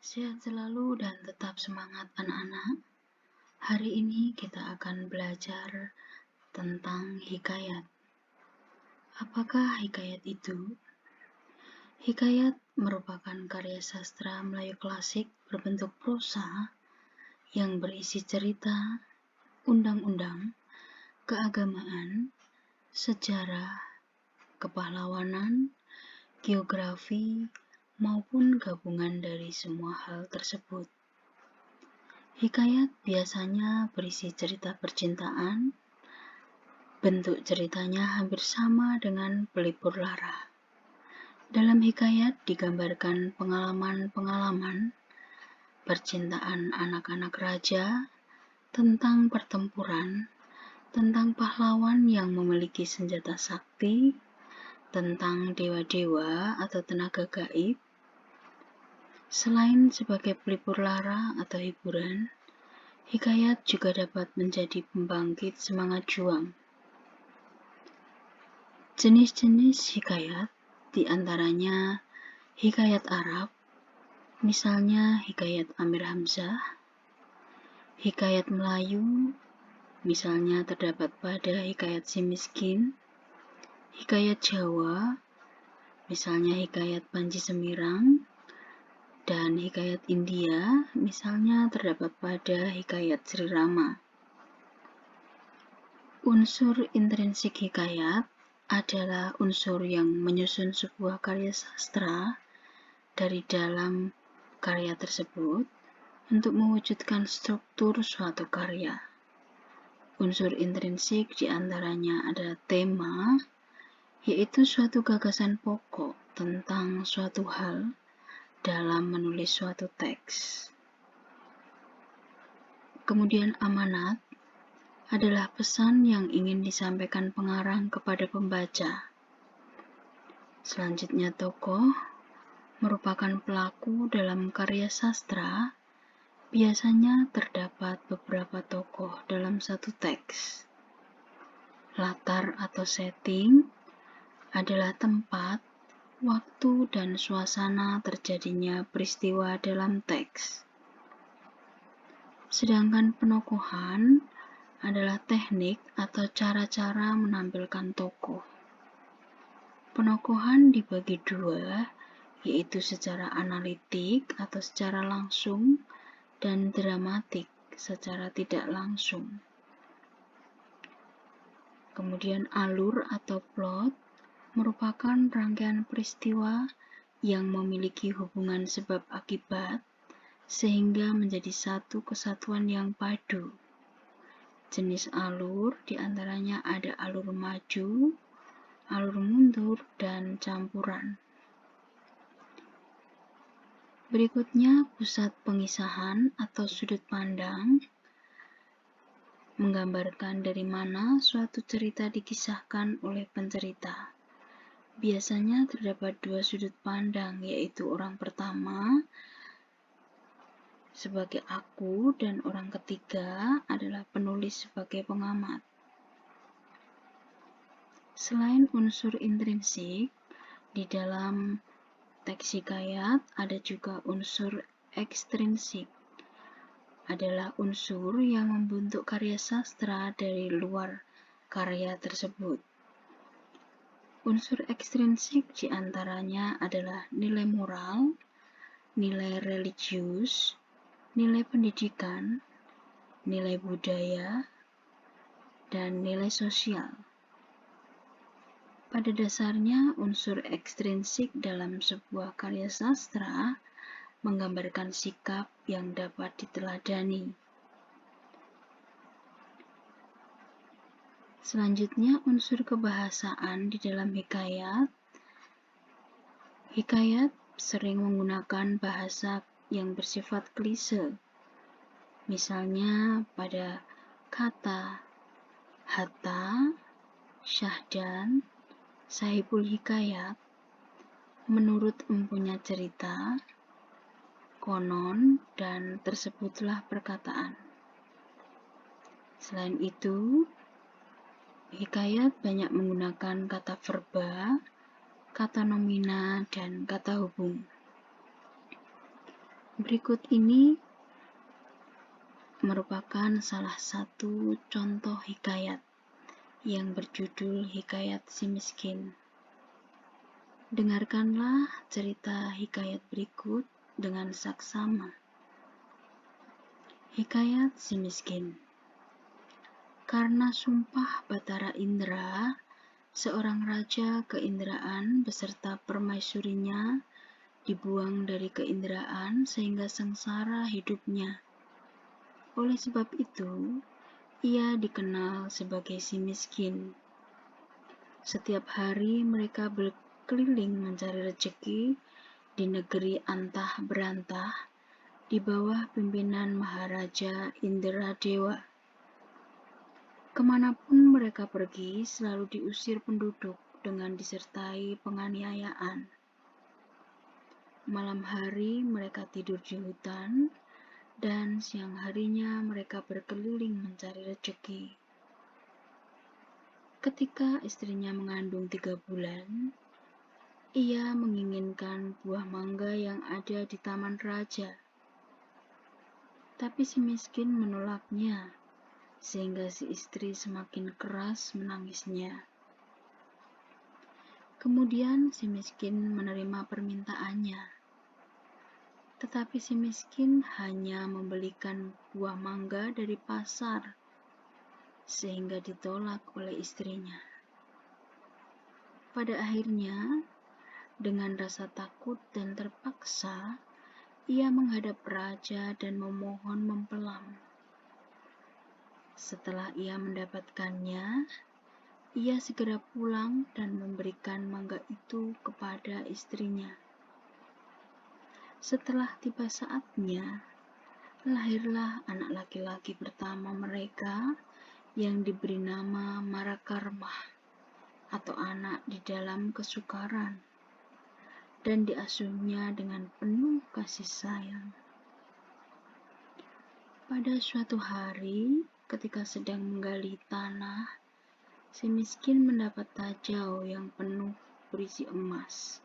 Sehat selalu dan tetap semangat anak-anak. Hari ini kita akan belajar tentang hikayat. Apakah hikayat itu? Hikayat merupakan karya sastra Melayu klasik berbentuk prosa yang berisi cerita, undang-undang, keagamaan, sejarah, kepahlawanan, geografi, maupun gabungan dari semua hal tersebut. Hikayat biasanya berisi cerita percintaan. Bentuk ceritanya hampir sama dengan Pelipur Lara. Dalam hikayat digambarkan pengalaman-pengalaman percintaan anak-anak raja, tentang pertempuran, tentang pahlawan yang memiliki senjata sakti, tentang dewa-dewa atau tenaga gaib. Selain sebagai pelipur lara atau hiburan, hikayat juga dapat menjadi pembangkit semangat juang. Jenis-jenis hikayat diantaranya hikayat Arab, misalnya hikayat Amir Hamzah, hikayat Melayu, misalnya terdapat pada hikayat Si Miskin, hikayat Jawa, misalnya hikayat Panji Semirang, dan hikayat India, misalnya terdapat pada hikayat Sri Rama. Unsur intrinsik hikayat adalah unsur yang menyusun sebuah karya sastra dari dalam karya tersebut untuk mewujudkan struktur suatu karya. Unsur intrinsik diantaranya adalah tema, yaitu suatu gagasan pokok tentang suatu hal dalam menulis suatu teks. Kemudian amanat adalah pesan yang ingin disampaikan pengarang kepada pembaca. Selanjutnya tokoh merupakan pelaku dalam karya sastra. Biasanya terdapat beberapa tokoh dalam satu teks. Latar atau setting adalah tempat, waktu, dan suasana terjadinya peristiwa dalam teks. Sedangkan penokohan adalah teknik atau cara-cara menampilkan tokoh. Penokohan dibagi dua, yaitu secara analitik atau secara langsung, dan dramatik secara tidak langsung. Kemudian alur atau plot merupakan rangkaian peristiwa yang memiliki hubungan sebab akibat sehingga menjadi satu kesatuan yang padu. Jenis alur diantaranya ada alur maju, alur mundur, dan campuran. Berikutnya pusat pengisahan atau sudut pandang menggambarkan dari mana suatu cerita dikisahkan oleh pencerita. Biasanya terdapat dua sudut pandang, yaitu orang pertama sebagai aku dan orang ketiga adalah penulis sebagai pengamat. Selain unsur intrinsik, di dalam teks hikayat ada juga unsur ekstrinsik. Adalah unsur yang membentuk karya sastra dari luar karya tersebut. Unsur ekstrinsik diantaranya adalah nilai moral, nilai religius, nilai pendidikan, nilai budaya, dan nilai sosial. Pada dasarnya, unsur ekstrinsik dalam sebuah karya sastra menggambarkan sikap yang dapat diteladani. Selanjutnya, unsur kebahasaan di dalam hikayat. Hikayat sering menggunakan bahasa yang bersifat klise. Misalnya pada kata Hatta, Syahdan, Sahibul Hikayat, menurut empunya cerita, konon, dan tersebutlah perkataan. Selain itu, hikayat banyak menggunakan kata verba, kata nomina, dan kata hubung. Berikut ini merupakan salah satu contoh hikayat yang berjudul Hikayat Si Miskin. Dengarkanlah cerita hikayat berikut dengan saksama. Hikayat Si Miskin. Karena sumpah Batara Indra, seorang raja keindraan beserta permaisurinya dibuang dari keindraan sehingga sengsara hidupnya. Oleh sebab itu, ia dikenal sebagai si miskin. Setiap hari mereka berkeliling mencari rezeki di negeri antah berantah di bawah pimpinan Maharaja Indradewa. Kemanapun mereka pergi selalu diusir penduduk dengan disertai penganiayaan. Malam hari mereka tidur di hutan, dan siang harinya mereka berkeliling mencari rezeki. Ketika istrinya mengandung 3 bulan, ia menginginkan buah mangga yang ada di taman raja. Tapi si miskin menolaknya, sehingga si istri semakin keras menangisnya. Kemudian si miskin menerima permintaannya. Tetapi si miskin hanya membelikan buah mangga dari pasar, sehingga ditolak oleh istrinya. Pada akhirnya, dengan rasa takut dan terpaksa, ia menghadap raja dan memohon mempelam. Setelah ia mendapatkannya, ia segera pulang dan memberikan mangga itu kepada istrinya. Setelah tiba saatnya, lahirlah anak laki-laki pertama mereka yang diberi nama Marakarmah atau anak di dalam kesukaran, dan diasuhnya dengan penuh kasih sayang. Pada suatu hari, ketika sedang menggali tanah, si miskin mendapat tajau yang penuh berisi emas,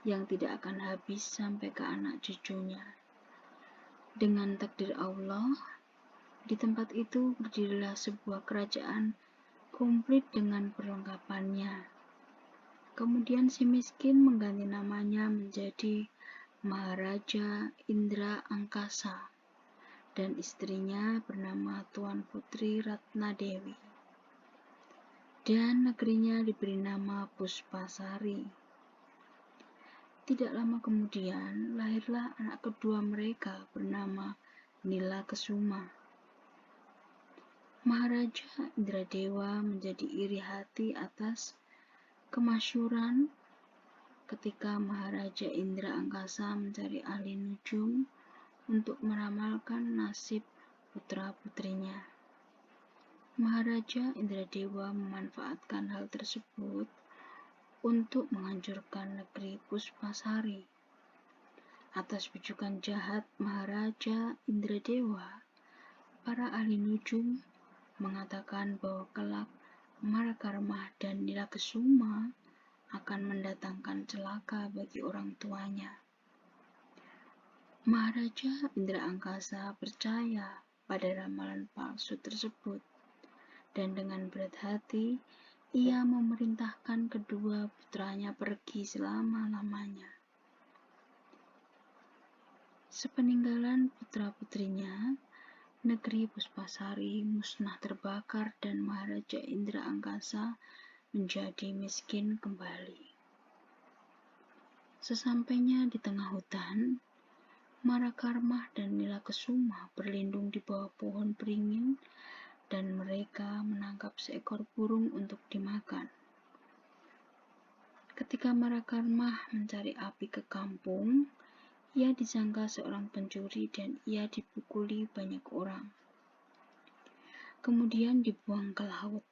yang tidak akan habis sampai ke anak cucunya. Dengan takdir Allah, di tempat itu berdirilah sebuah kerajaan komplit dengan perlengkapannya. Kemudian si miskin mengganti namanya menjadi Maharaja Indra Angkasa, dan istrinya bernama Tuan Putri Ratnadewi, dan negerinya diberi nama Puspasari. Tidak lama kemudian, lahirlah anak kedua mereka bernama Nilakesuma. Maharaja Indradewa menjadi iri hati atas kemasyhuran ketika Maharaja Indra Angkasa mencari ahli nujum untuk meramalkan nasib putra-putrinya. Maharaja Indradewa memanfaatkan hal tersebut untuk menghancurkan negeri Puspasari. Atas bujukan jahat Maharaja Indradewa, para ahli nujum mengatakan bahwa kelak Marakarmah dan Nilakesuma akan mendatangkan celaka bagi orang tuanya. Maharaja Indra Angkasa percaya pada ramalan palsu tersebut, dan dengan berat hati ia memerintahkan kedua putranya pergi selama-lamanya. Sepeninggalan putra-putrinya, negeri Puspasari musnah terbakar dan Maharaja Indra Angkasa menjadi miskin kembali. Sesampainya di tengah hutan, Marakarmah dan Nilakesuma berlindung di bawah pohon beringin, dan mereka menangkap seekor burung untuk dimakan. Ketika Marakarmah mencari api ke kampung, ia disangka seorang pencuri dan ia dipukuli banyak orang, kemudian dibuang ke laut.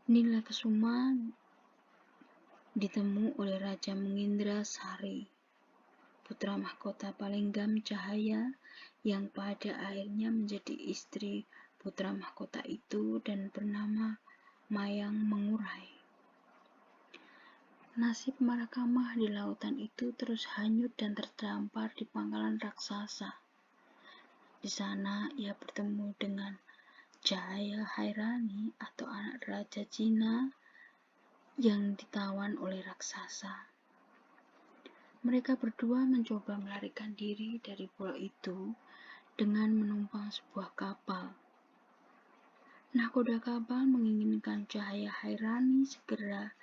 Nilakesuma ditemu oleh Raja Mengindra Sari, putra mahkota Palenggam Cahaya, yang pada akhirnya menjadi istri putra mahkota itu dan bernama Mayang Mengurai. Nasib Marakamah di lautan itu terus hanyut dan terdampar di pangkalan raksasa. Di sana ia bertemu dengan Cahaya Hairani atau anak Raja Cina yang ditawan oleh raksasa. Mereka berdua mencoba melarikan diri dari pulau itu dengan menumpang sebuah kapal. Nahkoda kapal menginginkan Cahaya Hairani segera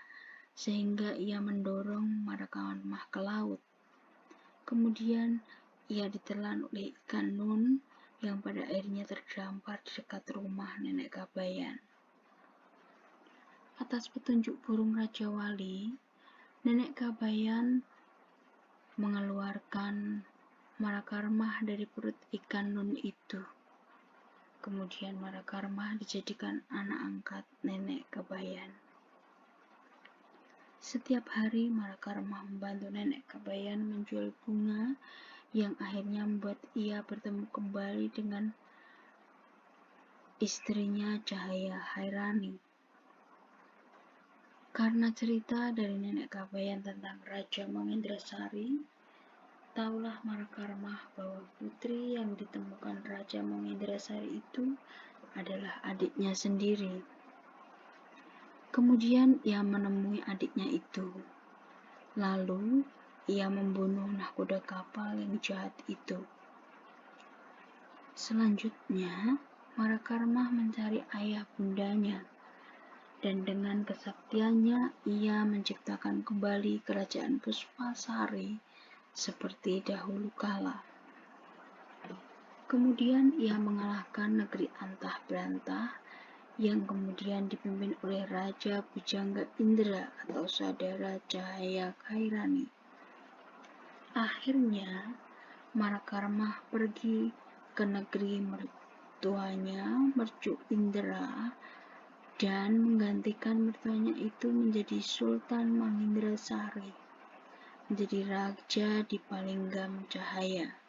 sehingga ia mendorong Marakamah ke laut. Kemudian ia ditelan oleh ikan nun yang pada akhirnya terdampar di dekat rumah Nenek Kabayan. Atas petunjuk burung Raja Wali, Nenek Kabayan mengeluarkan Marakamah dari perut ikan nun itu. Kemudian Marakamah dijadikan anak angkat Nenek Kabayan. Setiap hari Marakamah membantu Nenek Kabayan menjual bunga yang akhirnya membuat ia bertemu kembali dengan istrinya Cahaya Hairani. Karena cerita dari Nenek Kabayan tentang Raja Mangindrasari, taulah Marakamah bahwa putri yang ditemukan Raja Mangindrasari itu adalah adiknya sendiri. Kemudian ia menemui adiknya itu. Lalu ia membunuh nahkoda kapal yang jahat itu. Selanjutnya, Marakamah mencari ayah bundanya, dan dengan kesaktiannya ia menciptakan kembali kerajaan Puspasari seperti dahulu kala. Kemudian ia mengalahkan negeri Antah Berantah yang kemudian dipimpin oleh Raja Bujangga Indra atau saudara Cahaya Hairani. Akhirnya, Marakamah pergi ke negeri mertuanya, Mercu Indra, dan menggantikan mertuanya itu menjadi Sultan Mangindrasari, menjadi raja di Palinggam Cahaya.